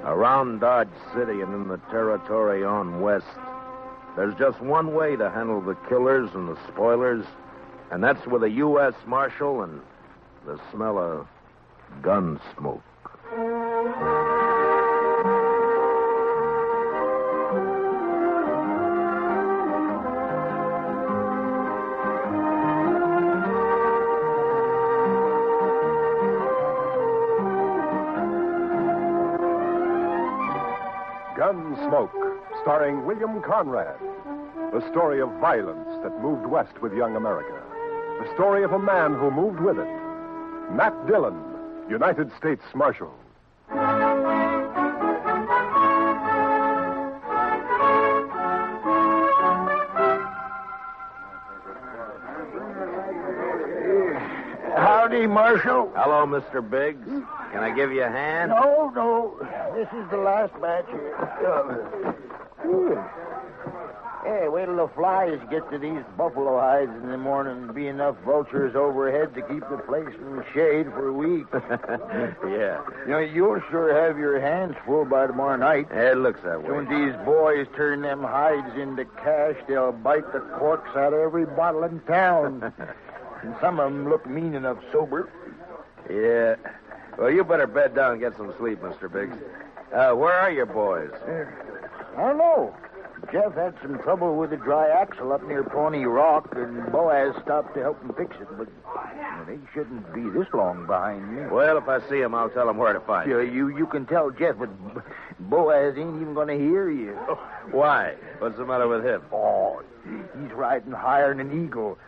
Around Dodge City and in the territory on west, there's just one way to handle the killers and the spoilers, and that's with a U.S. Marshal and the smell of gun smoke. Gunsmoke, starring William Conrad. The story of violence that moved west with young America. The story of a man who moved with it. Matt Dillon, United States Marshal. Howdy, Marshal. Hello, Mr. Biggs. Can I give you a hand? No. This is the last batch here. Hey, wait till the flies get to these buffalo hides in the morning and be enough vultures overhead to keep the place in the shade for a week. Yeah. You'll sure have your hands full by tomorrow night. It looks that way. So when these boys turn them hides into cash, they'll bite the corks out of every bottle in town. And some of them look mean enough sober. Yeah. Well, you better bed down and get some sleep, Mr. Biggs. Where are your boys? I don't know. Jeff had some trouble with the dry axle up near Pawnee Rock, and Boaz stopped to help him fix it. But they shouldn't be this long behind me. Well, if I see him, I'll tell him where to find you. You can tell Jeff, but Boaz ain't even going to hear you. Why? What's the matter with him? Oh, he's riding higher than an eagle.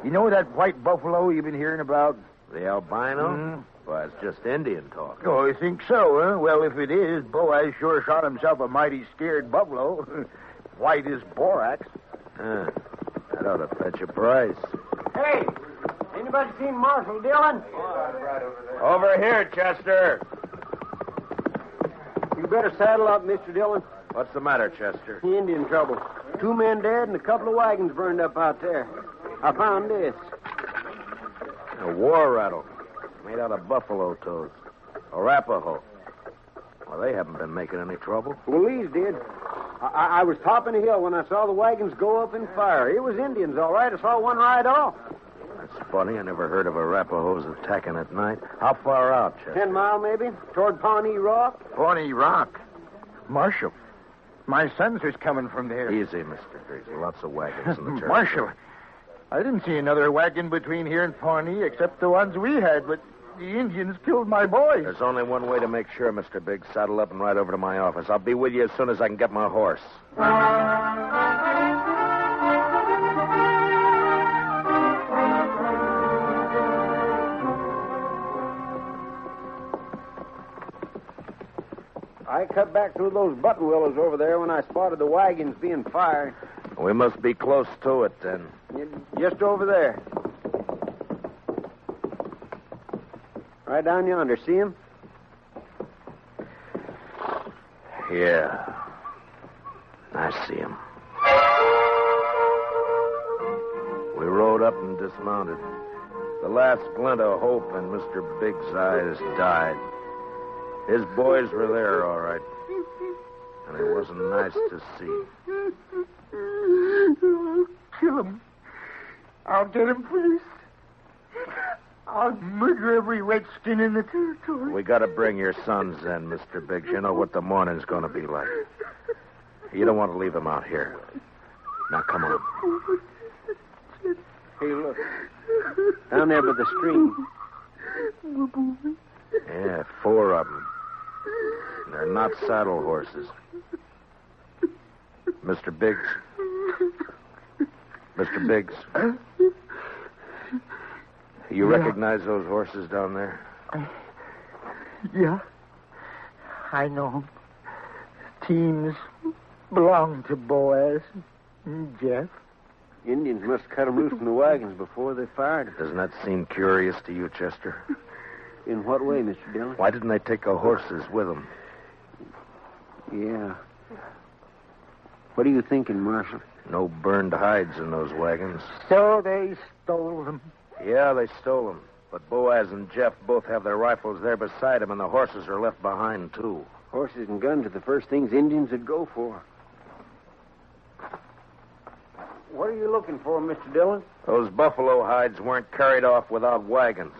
You know that white buffalo you've been hearing about? The albino? Mm-hmm. Well, it's just Indian talk. Oh, you think so, huh? Well, if it is, Boaz sure shot himself a mighty scared buffalo. White as borax. That ought to fetch a price. Hey, anybody seen Marshal Dillon? Over here, Chester. You better saddle up, Mr. Dillon. What's the matter, Chester? Indian trouble. 2 men dead and a couple of wagons burned up out there. I found this. A war rattle made out of buffalo toes. Arapaho. Well, they haven't been making any trouble. Well, these did. I was topping a hill when I saw the wagons go up in fire. It was Indians, all right. I saw one ride off. That's funny. I never heard of Arapahos attacking at night. How far out, Chester? 10 mile, maybe, toward Pawnee Rock. Pawnee Rock? Marshal, my sons is coming from there. Easy, Mr. Biggs. Lots of wagons in the territory. Marshal, I didn't see another wagon between here and Pawnee except the ones we had, but the Indians killed my boys. There's only one way to make sure, Mr. Biggs. Saddle up and ride over to my office. I'll be with you as soon as I can get my horse. I cut back through those button willows over there when I spotted the wagons being fired. We must be close to it, then. Just over there. Right down yonder. See him? Yeah. I see him. We rode up and dismounted. The last glint of hope in Mr. Biggs' eyes died. His boys were there, all right. And it wasn't nice to see. Kill him. I'll get him, please. I'll murder every redskin in the territory. We got to bring your sons in, Mr. Biggs. You know what the morning's going to be like. You don't want to leave them out here. Now, come on. Hey, look. Down there by the stream. Yeah, 4 of them. They're not saddle horses. Mr. Biggs. Mr. Biggs. You recognize those horses down there? Yeah. I know them. Teams belong to Boaz and Jeff. Indians must cut them loose from the wagons before they fired. Doesn't that seem curious to you, Chester? In what way, Mr. Dillon? Why didn't they take the horses with them? Yeah. What are you thinking, Marshal? No burned hides in those wagons. So they stole them. Yeah, they stole them. But Boaz and Jeff both have their rifles there beside them, and the horses are left behind, too. Horses and guns are the first things Indians would go for. What are you looking for, Mr. Dillon? Those buffalo hides weren't carried off without wagons.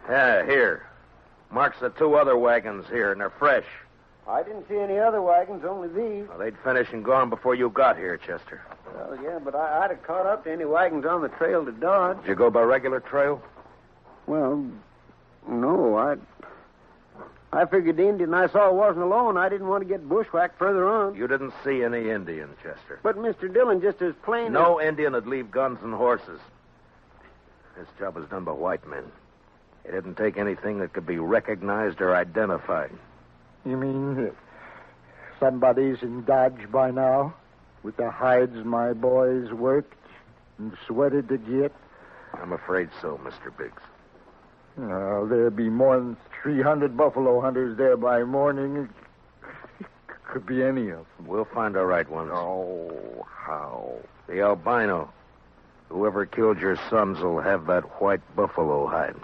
Yeah, here. Marks the 2 other wagons here, and they're fresh. I didn't see any other wagons, only these. Well, they'd finished and gone before you got here, Chester. Well, yeah, but I'd have caught up to any wagons on the trail to Dodge. Did you go by regular trail? Well, no, I figured the Indian I saw wasn't alone. I didn't want to get bushwhacked further on. You didn't see any Indian, Chester. But, Mr. Dillon, just as plain No Indian would leave guns and horses. This job was done by white men. It didn't take anything that could be recognized or identified. You mean somebody's in Dodge by now? With the hides my boys worked and sweated to get? I'm afraid so, Mr. Biggs. There'll be more than 300 buffalo hunters there by morning. Could be any of them. We'll find our right ones. Oh, how? The albino. Whoever killed your sons will have that white buffalo hide.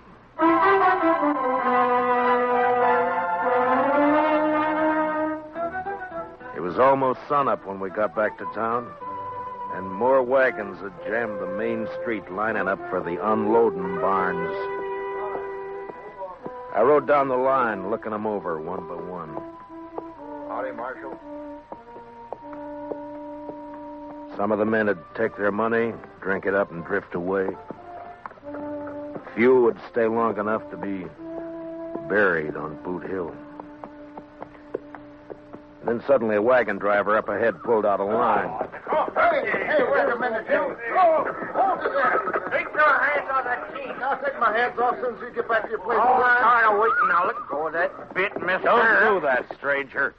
It was almost sunup when we got back to town, and more wagons had jammed the main street lining up for the unloading barns. I rode down the line, looking them over one by one. Howdy, Marshal. Some of the men would take their money, drink it up, and drift away. Few would stay long enough to be buried on Boot Hill. Then suddenly a wagon driver up ahead pulled out a line. Oh, hey, wait a minute, Jim. Oh, hold it there. Take your hands on that key. I'll take my hands off as soon as you get back to your place. All right, I'm waiting now. Let go of that bit, mister. Don't do that, stranger.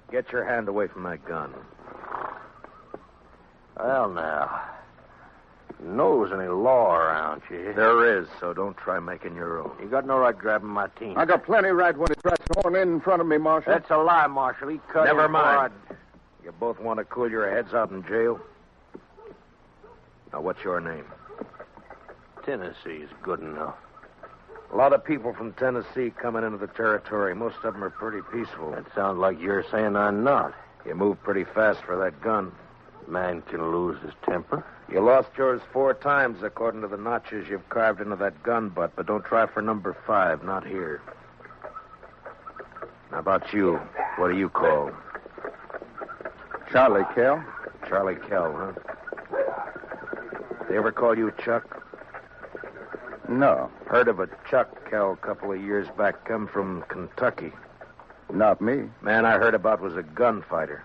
Get your hand away from that gun. Well, now, knows any law around you. There is, so don't try making your own. You got no right grabbing my team. I got plenty right when it tries to horn in front of me, Marshal. That's a lie, Marshal. He cut Never him mind. hard. You both want to cool your heads out in jail? Now, what's your name? Tennessee's good enough. A lot of people from Tennessee coming into the territory. Most of them are pretty peaceful. That sounds like you're saying I'm not. You move pretty fast for that gun. Man can lose his temper. You lost yours 4 times, according to the notches you've carved into that gun butt, but don't try for number 5, not here. How about you? What do you call? Charlie Kell. Charlie Kell, huh? They ever call you Chuck? No, Heard of a Chuck Kell a couple of years back, come from Kentucky. not me. Man I heard about was a gunfighter,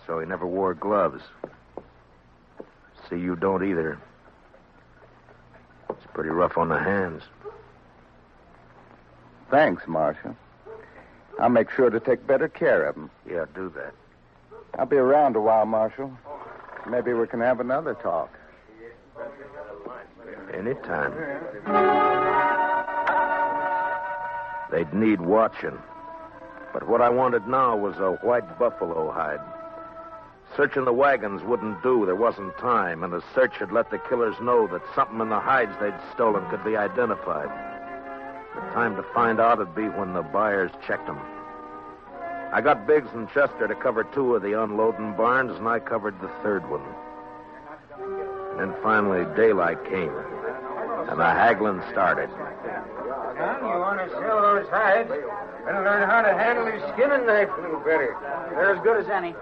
so he never wore gloves. See, you don't either. It's pretty rough on the hands. Thanks, Marshal. I'll make sure to take better care of him. Yeah, do that. I'll be around a while, Marshal. Maybe we can have another talk. Anytime. They'd need watching. But what I wanted now was a white buffalo hide. Searching the wagons wouldn't do. There wasn't time, and a search had let the killers know that something in the hides they'd stolen could be identified. The time to find out would be when the buyers checked them. I got Biggs and Chester to cover 2 of the unloading barns, and I covered the 3rd one. And then finally daylight came, and the haggling started. Son, you want to sell those hides? Better learn how to handle your skinning knife a little better. They're as good as any.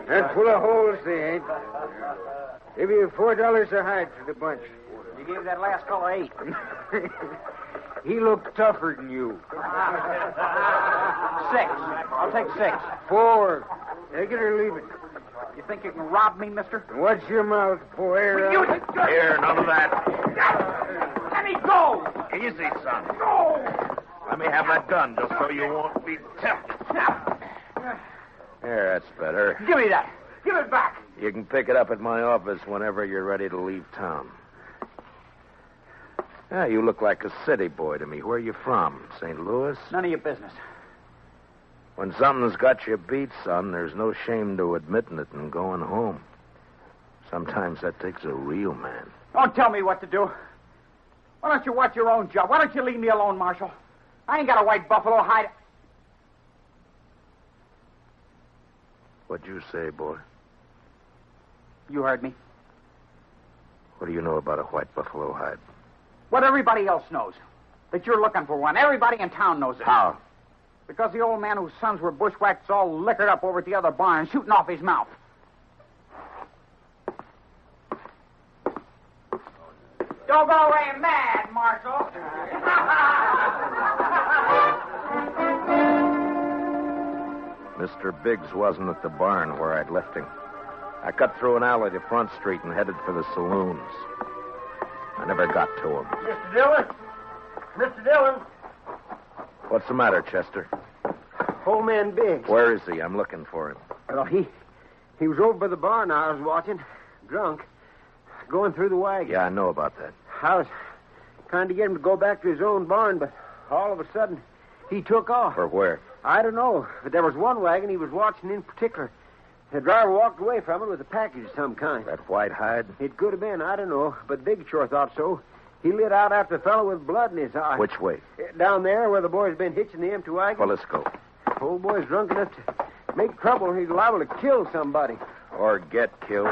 And full of holes, they ain't. Give you $4 a hide for the bunch. You gave that last fellow 8. He looked tougher than you. 6. I'll take 6. 4. Take it or leave it. You think you can rob me, mister? Watch your mouth, boy. Here, none of that. Let me go! Easy, son. Go! Let me have that gun just so you won't be tempted. There, that's better. Give me that. Give it back. You can pick it up at my office whenever you're ready to leave town. Yeah, you look like a city boy to me. Where are you from? St. Louis? None of your business. When something's got you beat, son, there's no shame to admitting it and going home. Sometimes that takes a real man. Don't tell me what to do. Why don't you watch your own job? Why don't you leave me alone, Marshal? I ain't got a white buffalo hide. What'd you say, boy? You heard me. What do you know about a white buffalo hide? What everybody else knows. That you're looking for one. Everybody in town knows it. How? Because the old man whose sons were bushwhacked all liquored up over at the other barn, shooting off his mouth. Don't go away mad, Marshal. Mr. Biggs wasn't at the barn where I'd left him. I cut through an alley to Front Street and headed for the saloons. I never got to him. Mr. Dillon? Mr. Dillon? What's the matter, Chester? Old man Biggs. Where is he? I'm looking for him. Well, he was over by the barn I was watching, drunk, going through the wagon. Yeah, I know about that. I was trying to get him to go back to his own barn, but all of a sudden, he took off. For where? I don't know, but there was one wagon he was watching in particular. The driver walked away from it with a package of some kind. That white hide? It could have been, I don't know, but Big sure thought so. He lit out after a fellow with blood in his eye. Which way? Down there where the boy's been hitching the empty wagon. Well, let's go. Old boy's drunk enough to make trouble. He's liable to kill somebody. Or get killed.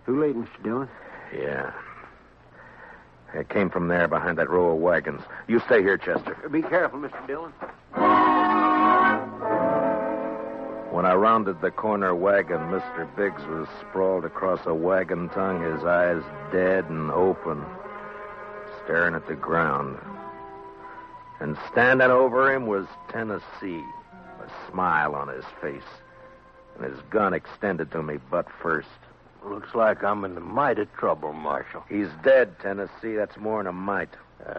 Too late, Mr. Dillon. Yeah. It came from there behind that row of wagons. You stay here, Chester. Be careful, Mr. Dillon. When I rounded the corner wagon, Mr. Biggs was sprawled across a wagon tongue, his eyes dead and open, staring at the ground. And standing over him was Tennessee, a smile on his face, and his gun extended to me butt first. Looks like I'm in the mite of trouble, Marshal. He's dead, Tennessee. That's more than a mite.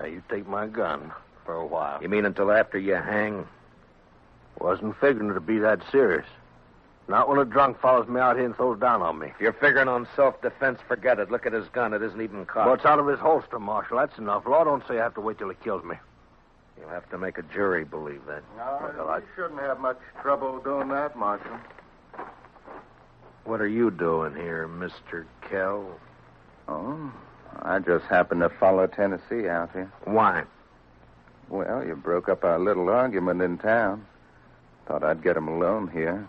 You take my gun for a while. You mean until after you hang? Wasn't figuring it'd be that serious. Not when a drunk follows me out here and throws down on me. If you're figuring on self-defense, forget it. Look at his gun. It isn't even cocked. Well, it's out of his holster, Marshal. That's enough. Law don't say I have to wait till he kills me. You'll have to make a jury believe that. No, you shouldn't have much trouble doing that, Marshal. What are you doing here, Mr. Kell? Oh, I just happened to follow Tennessee out here. Why? Well, you broke up our little argument in town. Thought I'd get him alone here.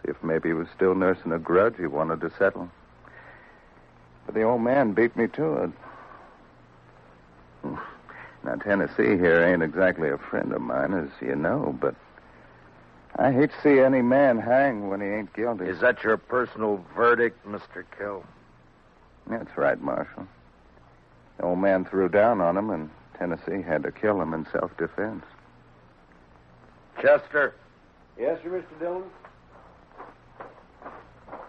See if maybe he was still nursing a grudge he wanted to settle. But the old man beat me to it. Now, Tennessee here ain't exactly a friend of mine, as you know, but I hate to see any man hang when he ain't guilty. Is that your personal verdict, Mr. Kell? That's right, Marshal. The old man threw down on him, and Tennessee had to kill him in self-defense. Chester, Yes, sir, Mr. Dillon?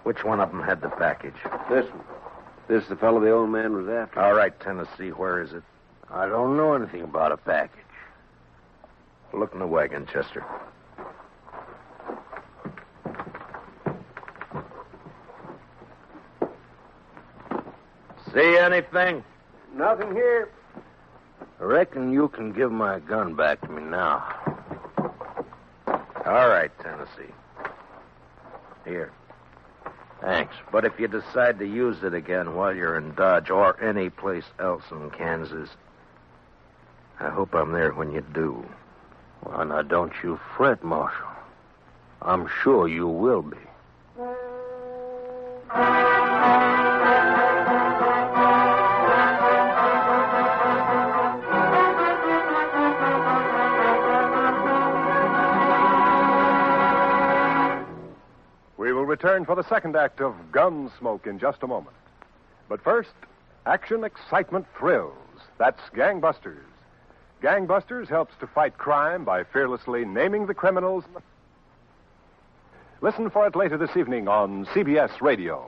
which one of them had the package? This one. This is the fellow the old man was after. All right, Tennessee, where is it? I don't know anything about a package. Look in the wagon, Chester. See anything? Nothing here. I reckon you can give my gun back to me now. All right, Tennessee. Here. Thanks. But if you decide to use it again while you're in Dodge or any place else in Kansas, I hope I'm there when you do. Well, now, don't you fret, Marshal. I'm sure you will be. We will return for the second act of Gunsmoke in just a moment. But first, action, excitement, thrills. That's Gangbusters. Gangbusters helps to fight crime by fearlessly naming the criminals. Listen for it later this evening on CBS Radio.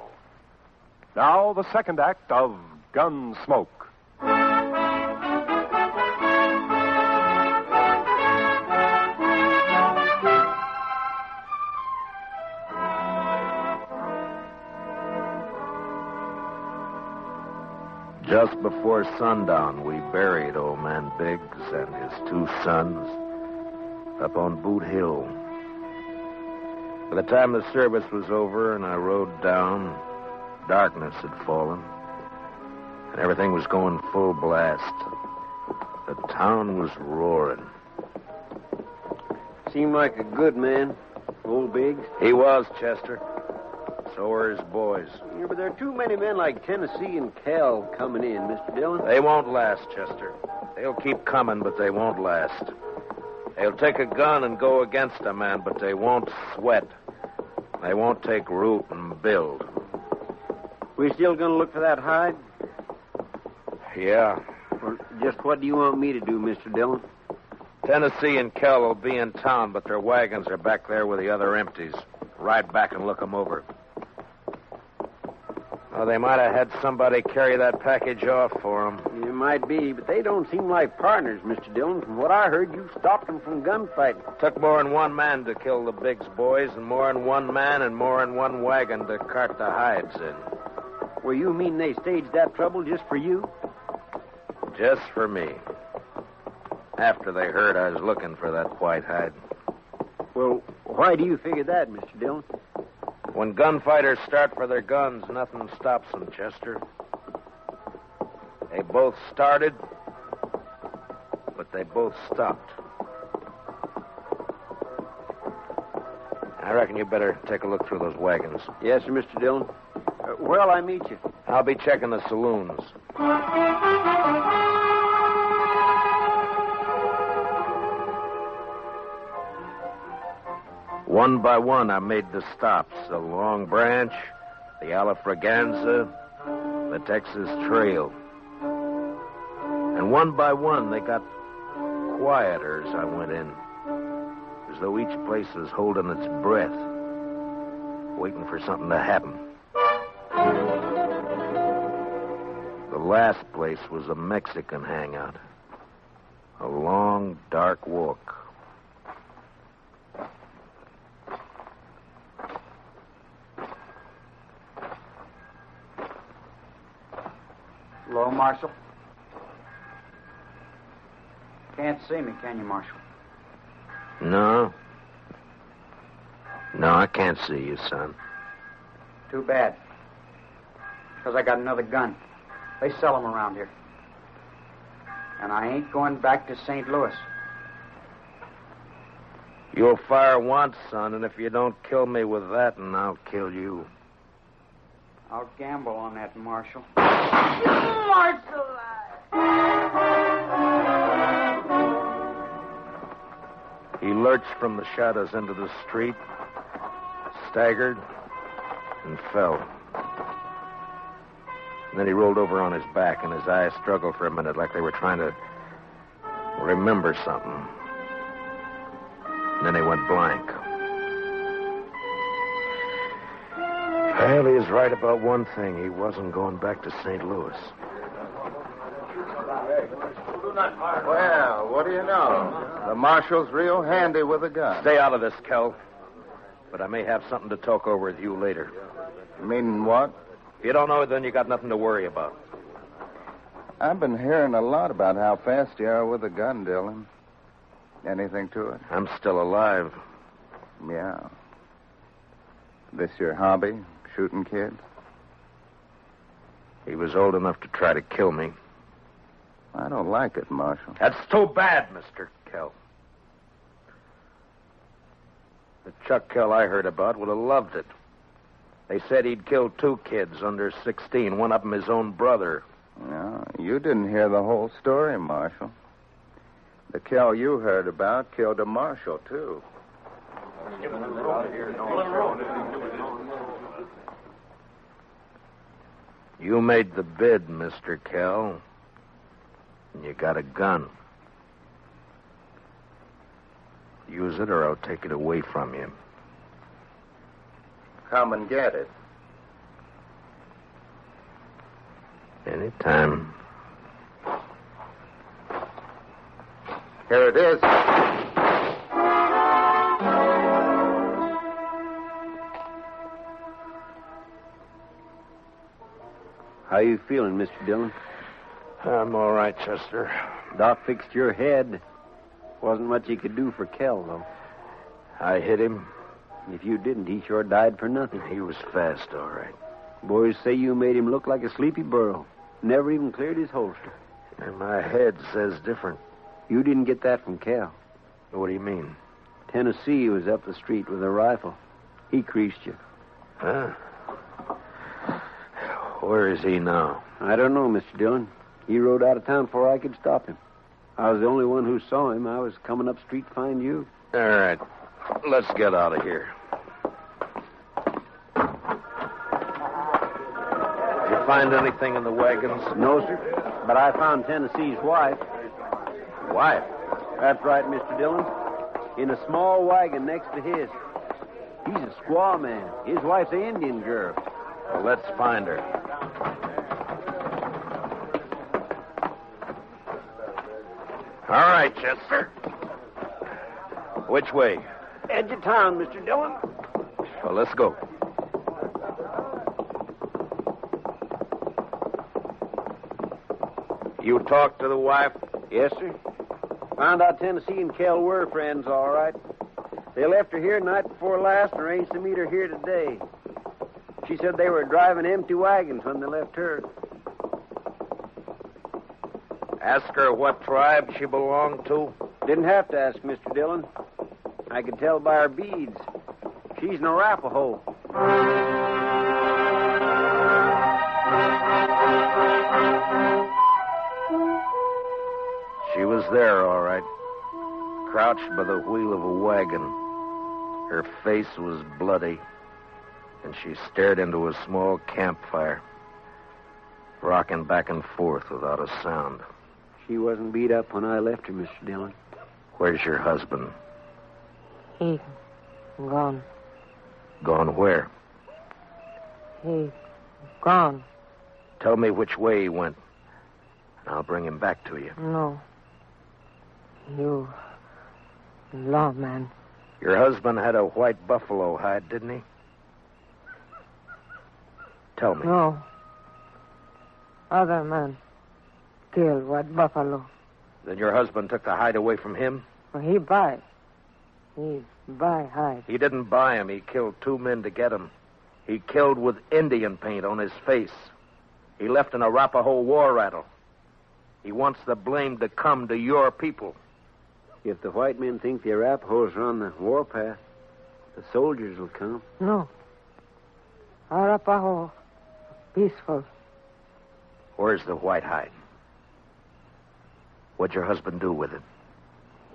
Now, the second act of Gunsmoke. Just before sundown, we buried old man Biggs and his two sons up on Boot Hill. By the time the service was over and I rode down, darkness had fallen, and everything was going full blast. The town was roaring. Seemed like a good man, old Biggs. He was, Chester. So were his boys. Yeah, but there are too many men like Tennessee and Cal coming in, Mr. Dillon. They won't last, Chester. They'll keep coming, but they won't last. They'll take a gun and go against a man, but they won't sweat. They won't take root and build. We still going to look for that hide? Yeah. Well, just what do you want me to do, Mr. Dillon? Tennessee and Kell will be in town, but their wagons are back there with the other empties. Ride back and look them over. Oh, they might have had somebody carry that package off for them. It might be, but they don't seem like partners, Mr. Dillon. From what I heard, you stopped them from gunfighting. Took more than one man to kill the Biggs boys, and more than one man and more than one wagon to cart the hides in. Well, you mean they staged that trouble just for you? Just for me. After they heard I was looking for that white hide. Well, why do you figure that, Mr. Dillon? When gunfighters start for their guns, nothing stops them, Chester. They both started, but they both stopped. I reckon you better take a look through those wagons. Yes, sir, Mr. Dillon. Where'll I meet you? I'll be checking the saloons. One by one, I made the stops. The Long Branch, the Alafraganza, the Texas Trail. And one by one, they got quieter as I went in. As though each place was holding its breath, waiting for something to happen. The last place was a Mexican hangout. A long, dark walk. Hello, Marshal. Can't see me, can you, Marshal? No. No, I can't see you, son. Too bad. Because I got another gun. They sell them around here. And I ain't going back to St. Louis. You'll fire once, son, and if you don't kill me with that, and I'll kill you. I'll gamble on that, Marshal. Marshal! He lurched from the shadows into the street, staggered, and fell. And then he rolled over on his back, and his eyes struggled for a minute like they were trying to remember something. And then he went blank. Well, he is right about one thing. He wasn't going back to St. Louis. Well, what do you know? The marshal's real handy with a gun. Stay out of this, Kel. But I may have something to talk over with you later. You mean what? If you don't know it, then you got nothing to worry about. I've been hearing a lot about how fast you are with a gun, Dillon. Anything to it? I'm still alive. Yeah. This your hobby, shooting kids? He was old enough to try to kill me. I don't like it, Marshal. That's too bad, Mr. Kell. The Chuck Kell I heard about would have loved it. They said he'd killed 2 kids under 16, one of them his own brother. No, you didn't hear the whole story, Marshal. The Kell you heard about killed a marshal, too. You made the bid, Mr. Kell. And you got a gun. Use it or I'll take it away from you. Come and get it. Anytime. Here it is. How you feeling, Mr. Dillon? I'm all right, Chester. Doc fixed your head. Wasn't much he could do for Kell, though. I hit him. If you didn't, he sure died for nothing. He was fast, all right. Boys say you made him look like a sleepy burro. Never even cleared his holster. And my head says different. You didn't get that from Cal. What do you mean? Tennessee was up the street with a rifle. He creased you. Huh? Where is he now? I don't know, Mr. Dillon. He rode out of town before I could stop him. I was the only one who saw him. I was coming up street to find you. All right. Let's get out of here. Did you find anything in the wagons? No, sir. But I found Tennessee's wife. Wife? That's right, Mr. Dillon. In a small wagon next to his. He's a squaw man. His wife's an Indian girl. Well, let's find her. All right, Chester. Which way? Edge of town, Mr. Dillon. Well, let's go. You talked to the wife? Yes, sir. Found out Tennessee and Kel were friends, all right. They left her here night before last and arranged to meet her here today. She said they were driving empty wagons when they left her. Ask her what tribe she belonged to? Didn't have to ask, Mr. Dillon. I could tell by her beads. She's an Arapaho. She was there, all right. Crouched by the wheel of a wagon. Her face was bloody, and she stared into a small campfire, rocking back and forth without a sound. She wasn't beat up when I left her, Mr. Dillon. Where's your husband? He gone. Gone where? He gone. Tell me which way he went, and I'll bring him back to you. No. You lawman. Your husband had a white buffalo hide, didn't he? Tell me. No. Other man killed white buffalo. Then your husband took the hide away from him? Well, he buy hide. He didn't buy him. He killed 2 men to get him. He killed with Indian paint on his face. He left an Arapaho war rattle. He wants the blame to come to your people. If the white men think the Arapahoes are on the warpath, the soldiers will come. No. Arapaho, peaceful. Where's the white hide? What'd your husband do with it?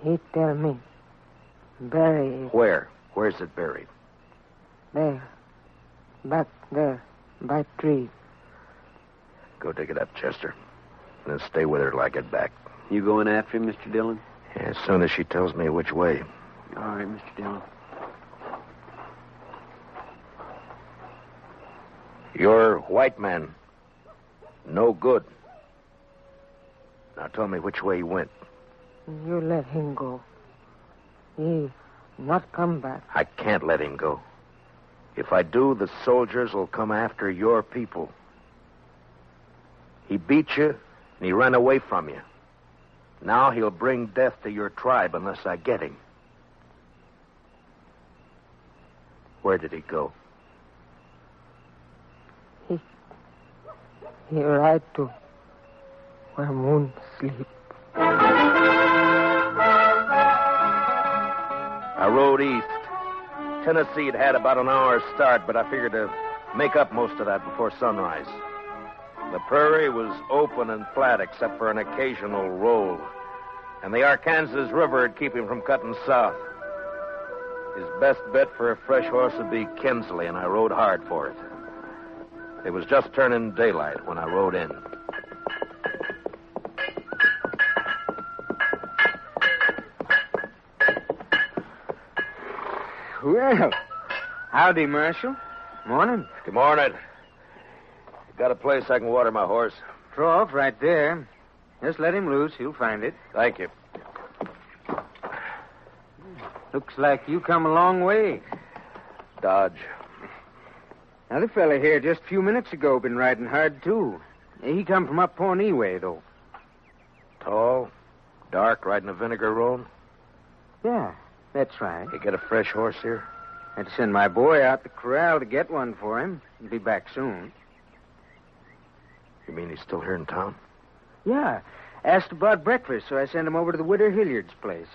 He tell me. Bury it. Where? Where's it buried? There. Back there. By tree. Go dig it up, Chester. And then stay with her till I get back. You going after him, Mr. Dillon? As soon as she tells me which way. All right, Mr. Dillon. You're white man. No good. Now tell me which way he went. You let him go. He not come back. I can't let him go. If I do, the soldiers will come after your people. He beat you, and he ran away from you. Now he'll bring death to your tribe unless I get him. Where did he go? He ride to where moon sleep. I rode east. Tennessee had about an hour's start, but I figured to make up most of that before sunrise. The prairie was open and flat except for an occasional roll, and the Arkansas River would keep him from cutting south. His best bet for a fresh horse would be Kinsley, and I rode hard for it. It was just turning daylight when I rode in. Well, howdy, Marshal. Morning. Good morning. Got a place I can water my horse? Throw off right there. Just let him loose. He'll find it. Thank you. Looks like you come a long way. Dodge. Another fella here just a few minutes ago been riding hard, too. He come from up Pawnee way, though. Tall, dark, riding a vinegar roan? Yeah, that's right. You get a fresh horse here? Had to send my boy out the corral to get one for him. He'll be back soon. You mean he's still here in town? Yeah. Asked about breakfast, so I sent him over to the widow Hilliard's place.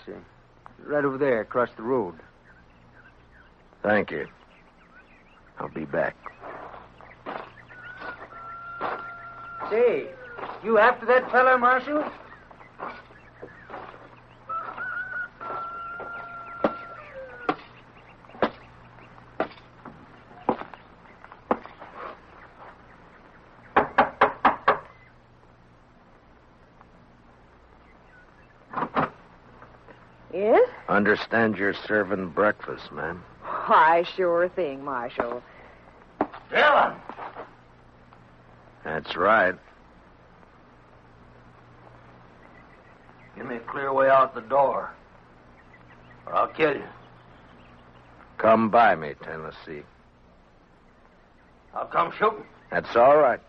Right over there, across the road. Thank you. I'll be back. Say, you after that fella, Marshal? Yes? Understand you're serving breakfast, ma'am. Why, sure thing, Marshal. Dillion! That's right. Give me a clear way out the door, or I'll kill you. Come by me, Tennessee. I'll come shooting. That's all right.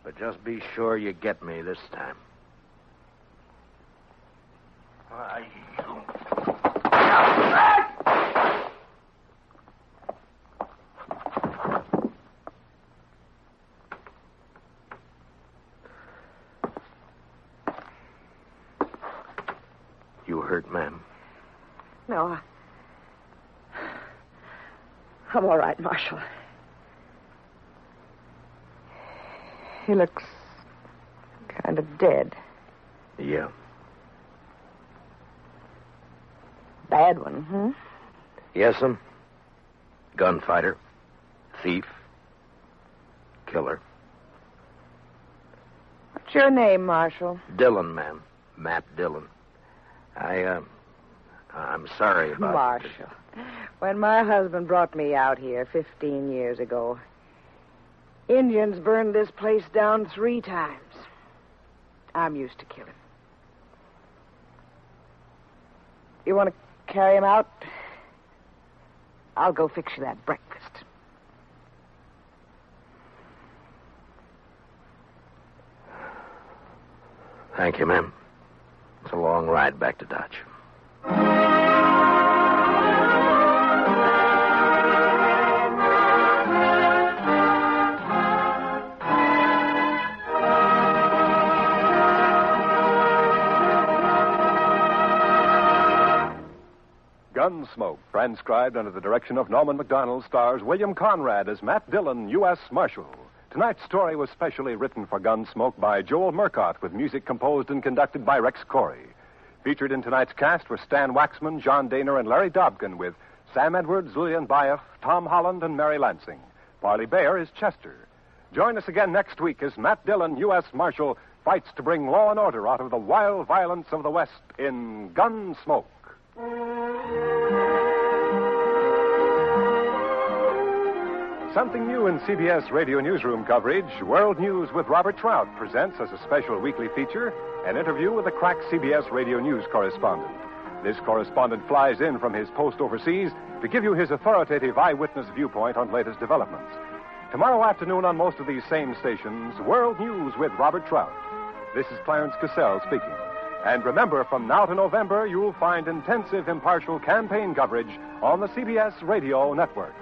But just be sure you get me this time. Why, You hurt, ma'am? No, I'm all right, Marshal. He looks kind of dead. Yeah. Bad one, hmm? Yes'm. Gunfighter. Thief. Killer. What's your name, Marshal? Dillion, ma'am. Matt Dillion. I'm sorry about... Marshal. When my husband brought me out here 15 years ago, Indians burned this place down 3 times. I'm used to killing. You want to carry him out? I'll go fix you that breakfast. Thank you, ma'am. It's a long ride back to Dodge. Gunsmoke, transcribed under the direction of Norman Macdonnell, stars William Conrad as Matt Dillion, U.S. Marshal. Tonight's story was specially written for Gunsmoke by Joel Murcott, with music composed and conducted by Rex Koury. Featured in tonight's cast were Stan Waxman, John Dehner, and Larry Dobkin, with Sam Edwards, Lillian Buyeff, Tom Holland, and Mary Lansing. Parley Baer is Chester. Join us again next week as Matt Dillion, U.S. Marshal, fights to bring law and order out of the wild violence of the West in Gunsmoke. Something new in CBS Radio Newsroom coverage, World News with Robert Trout presents as a special weekly feature an interview with a crack CBS Radio News correspondent. This correspondent flies in from his post overseas to give you his authoritative eyewitness viewpoint on latest developments. Tomorrow afternoon on most of these same stations, World News with Robert Trout. This is Clarence Cassell speaking. And remember, from now to November, you'll find intensive, impartial campaign coverage on the CBS Radio Network.